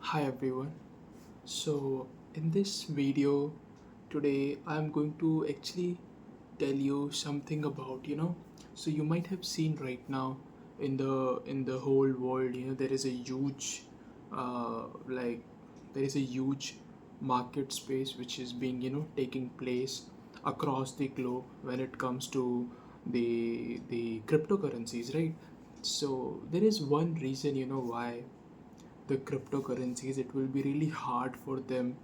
Hi everyone. So in this video today I'm going to actually tell you something about so you might have seen right now in the whole world there is a huge like there is a huge market space which is being taking place across the globe when it comes to the cryptocurrencies, right? So there is one reason why the cryptocurrencies, it will be really hard for them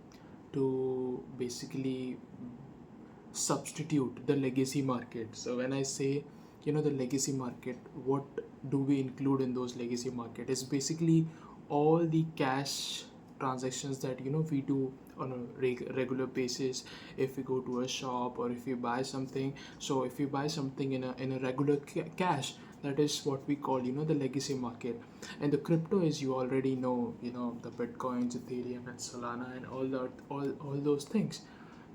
to basically substitute the legacy market. So when I say the legacy market, what do we include in those legacy market is basically all the cash transactions that we do on a regular basis. If we go to a shop or if you buy something, so if you buy something in a regular cash, that is what we call the legacy market. And the crypto, as you already know, the bitcoins, ethereum and solana and all those things.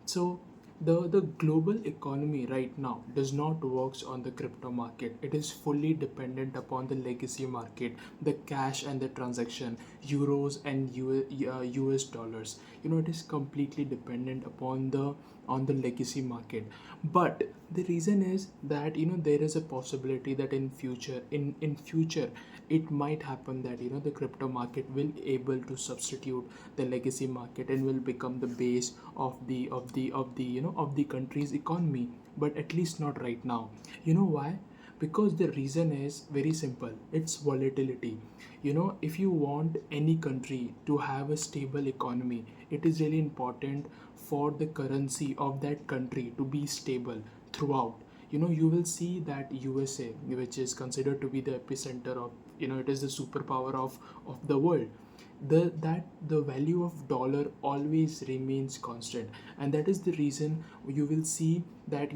So the global economy right now does not works on the crypto market. It is fully dependent upon the legacy market, the cash and the transaction, euros and US dollars. It is completely dependent upon the legacy market. But the reason is that there is a possibility that in future it might happen that the crypto market will able to substitute the legacy market and will become the base of the country's economy. But at least not right now. Why? Because the reason is very simple. It's volatility. If you want any country to have a stable economy, it is really important for the currency of that country to be stable throughout. You will see that USA, which is considered to be the epicenter of, it is the superpower of the world. The value of dollar always remains constant, and that is the reason you will see that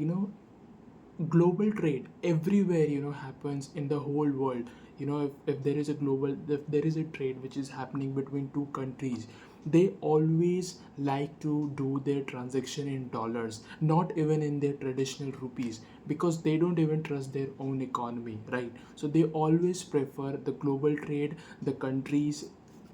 global trade everywhere happens in the whole world. If there is a global, if there is a trade which is happening between two countries, they always like to do their transaction in dollars, not even in their traditional rupees, because they don't even trust their own economy, right? So they always prefer the global trade. The countries,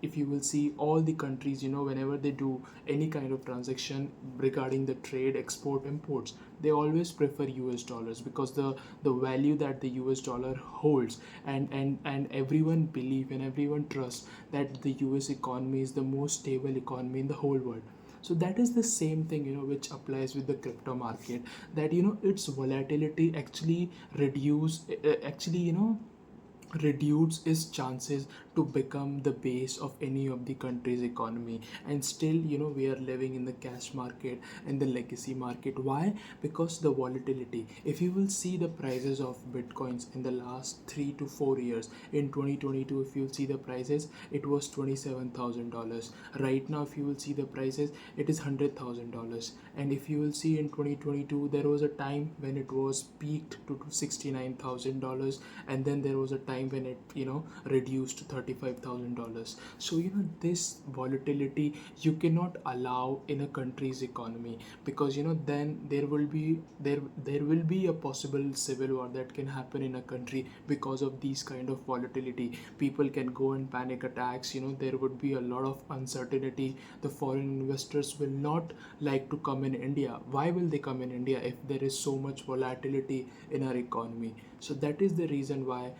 if you will see all the countries, whenever they do any kind of transaction regarding the trade, export, imports, they always prefer US dollars, because the value that the US dollar holds, and everyone believe and everyone trusts that the US economy is the most stable economy in the whole world. So that is the same thing which applies with the crypto market, that its volatility actually reduce actually reduce its chances to become the base of any of the country's economy. And still we are living in the cash market and the legacy market. Why? Because the volatility. If you will see the prices of bitcoins in the last 3 to 4 years, in 2022, if you'll see the prices, it was $27,000. Right now, if you will see the prices, it is $100,000. And if you will see in 2022, there was a time when it was peaked to $69,000, and then there was a time when it reduced to $35,000. So this volatility you cannot allow in a country's economy, because then there will be a possible civil war that can happen in a country because of these kind of volatility. People can go and panic attacks. There would be a lot of uncertainty. The foreign investors will not like to come in India. Why will they come in India if there is so much volatility in our economy? So that is the reason why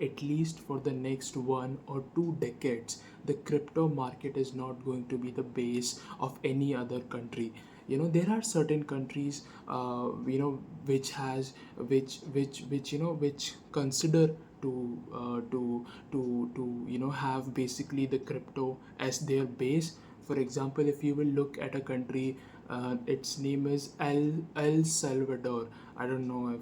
at least for the next 1 or 2 decades, the crypto market is not going to be the base of any other country. There are certain countries which has which consider to have basically the crypto as their base. For example, if you will look at a country, its name is El Salvador. I don't know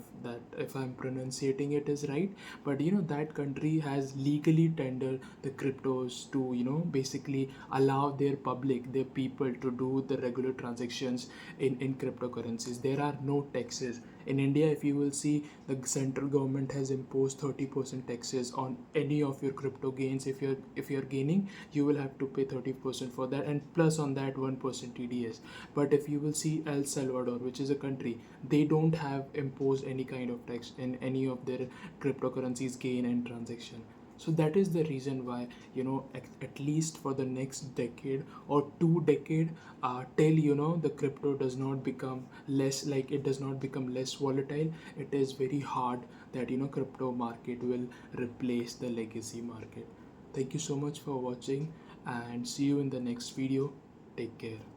if I'm pronunciating it is right, but that country has legally tendered the cryptos to basically allow their public, their people, to do the regular transactions in cryptocurrencies. There are no taxes. In India, if you will see, the central government has imposed 30% taxes on any of your crypto gains. If you're gaining, you will have to pay 30% for that, and plus on that 1% TDS. But if you will see El Salvador, which is a country, they don't have imposed any kind of tax in any of their cryptocurrencies gain and transaction. So that is the reason why, at least for the next decade or 2 decade, till the crypto does not become less, like it does not become less volatile, it is very hard that crypto market will replace the legacy market. Thank you so much for watching, and see you in the next video. Take care.